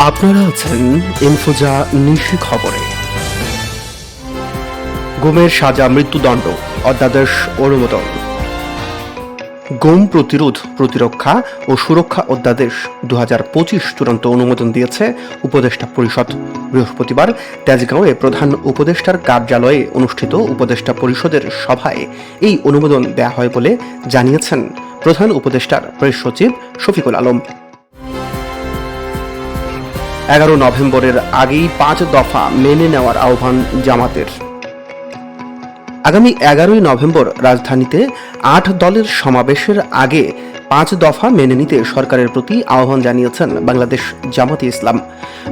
আপনারা আছেন ইনফোজা নিশি খবরে। গুমের সাজা মৃত্যুদণ্ড, অধ্যাদেশ অনুমোদন। গুম প্রতিরোধ, প্রতিরক্ষা ও সুরক্ষা অধ্যাদেশ 2025 চূড়ান্ত অনুমোদন দিয়েছে উপদেষ্টা পরিষদ। বৃহস্পতিবার তেজগাঁওয়ে প্রধান উপদেষ্টার কার্যালয়ে অনুষ্ঠিত উপদেষ্টা পরিষদের সভায় এই অনুমোদন দেয়া হয় বলে জানিয়েছেন প্রধান উপদেষ্টার প্রেস সচিব শফিকুল আলম। 11 নভেম্বরের আগেই 5 দফা মেনে নেওয়ার আহ্বান জামাতের। আগামী 11 নভেম্বর রাজধানীতে 8 দলের সমাবেশের আগে 5 দফা মেনে নিতে সরকারের প্রতি আহ্বান জানিয়েছেন বাংলাদেশ জামাতে ইসলাম।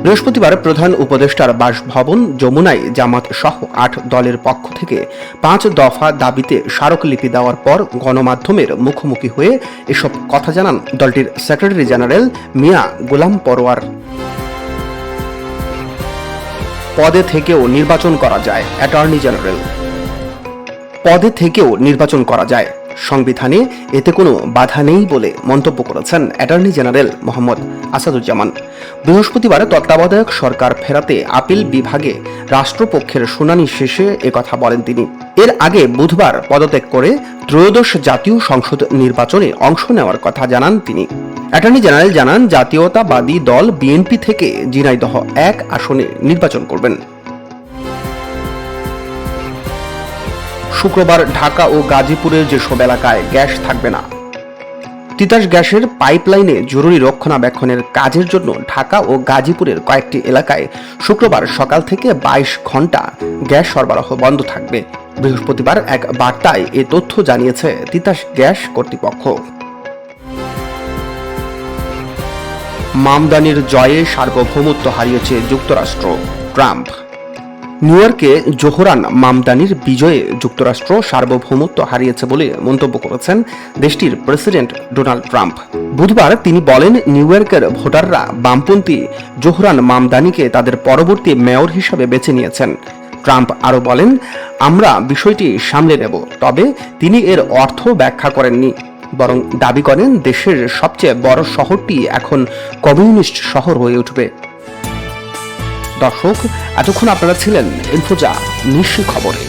বৃহস্পতিবার প্রধান উপদেষ্টার বাসভবন যমুনায় জামাত সহ 8 দলের পক্ষ থেকে 5 দফা দাবিতে স্মারকলিপি দেওয়ার পর গণমাধ্যমের মুখোমুখি হয়ে এসব কথা জানান দলটির সেক্রেটারি জেনারেল মিয়া গোলাম পরোয়ার। পদে থেকেও নির্বাচন করা যায়, অ্যাটর্নি জেনারেল। পদে থেকেও নির্বাচন করা যায়, সংবিধানে এতে কোনো বাধা নেই বলে মন্তব্য করেছেন অ্যাটর্নি জেনারেল মোহাম্মদ আসাদুজ্জামান। বৃহস্পতিবার তত্ত্বাবধায়ক সরকার ফেরাতে আপিল বিভাগে রাষ্ট্রপক্ষের শুনানি শেষে একথা বলেন তিনি। এর আগে বুধবার পদত্যাগ করে ত্রয়োদশ জাতীয় সংসদ নির্বাচনে অংশ নেওয়ার কথা জানান তিনি। অ্যাটর্নি জেনারেল জানান, জাতীয়তাবাদী দল বিএনপি থেকে ঝিনাইদহ 1 আসনে নির্বাচন করবেন। শুক্রবার ঢাকা ও গাজীপুরের যেসব এলাকায় গ্যাস থাকবে না। তিতাস গ্যাসের পাইপলাইনে জরুরি রক্ষণাবেক্ষণের কাজের জন্য ঢাকা ও গাজীপুরের কয়েকটি এলাকায় শুক্রবার সকাল থেকে 22 ঘন্টা গ্যাস সরবরাহ বন্ধ থাকবে। বৃহস্পতিবার এক বার্তায় এ তথ্য জানিয়েছে তিতাস গ্যাস কর্তৃপক্ষ। মামদানির জয়ে সার্বভৌমত্ব হারিয়েছে যুক্তরাষ্ট্র, ট্রাম্প। নিউ ইয়র্কে জোহরান মামদানির বিজয়ে যুক্তরাষ্ট্র সার্বভৌমত্ব হারিয়েছে বলে মন্তব্য করেছেন দেশটির প্রেসিডেন্ট ডোনাল্ড ট্রাম্প। বুধবার তিনি বলেন, নিউ ইয়র্কের ভোটাররা বামপন্থী জোহরান মামদানিকে তাদের পরবর্তী মেয়র হিসাবে বেছে নিয়েছেন। ট্রাম্প আরও বলেন, আমরা বিষয়টি সামলে নেব। তবে তিনি এর অর্থ ব্যাখ্যা করেননি, বরং দাবি করেন দেশের সবচেয়ে বড় শহরটি এখন কমিউনিস্ট শহর হয়ে উঠবে। দর্শক, এতক্ষণ আপনারা ছিলেন ইনফোজা নিশি খবরে।